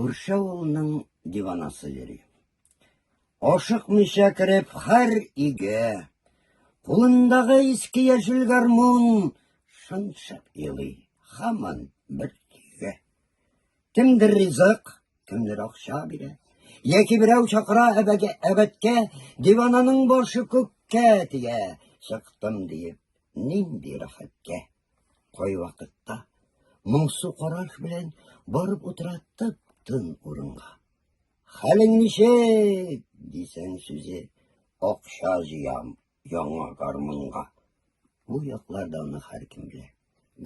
Күрше ауылының диванасы йөри. Ашыкмыйча кереп һәр өйгә. Кулындагы иске яшел гармун шыншып елый. Һаман бер көйгә. Кемдер ризык, кемдер акча бирә. Яки берәү чакыра әбәткә, дивананың башы күккә тия. Чыктым диеп, нинди рәхәткә. Кай вакытта моңсу караш белән барып утыра тын урынга. Хәлең ничек дисәң сүзе, акча җыям яңа гармунга. Бу якларда аны һәркем белә.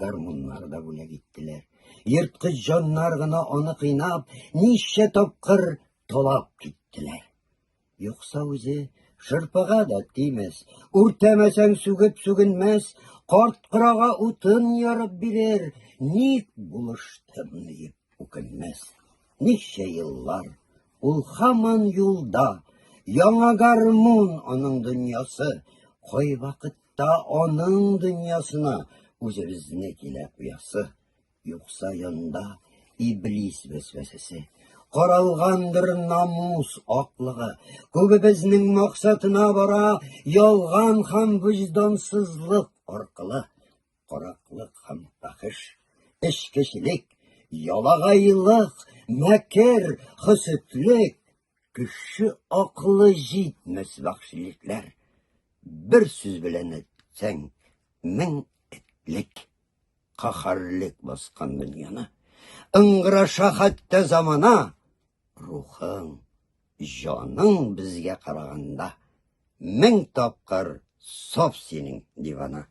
Гармуннар да бүләк иттеләр. Йырткыч җаннар гына аны кыйнап, ничә тапкыр талап киттеләр. Юкса үзе шырпыга да тимәс, үртәмәсәң сүгеп сүгенмәс, карт кырага утын ярып бирер, ник булыштым диеп үкенмәс. Ничә еллар ул һаман юлда, яңа гармун аның дөньясы, кай вакытта аның дөньясына үзебезне килә куясы. Юкса янда иблис вәсвәсәсе, каралгандыр намус аклыгы, күбебезнең максатына бара ялган һәм вөҗдансызлык аркылы. Караклык һәм фәхеш, эчкечелек, ялагайлык, мәкер, хөсетлек, кеше акылы җитмәс вәхшилекләр. Бер сүз белән әйтсәң, мең этлек, каһәрлек баскан дөньяны. Ыңгыраша хәтта замана, рухың, җаның безгә караганда, мең тапкыр саф синең дивана.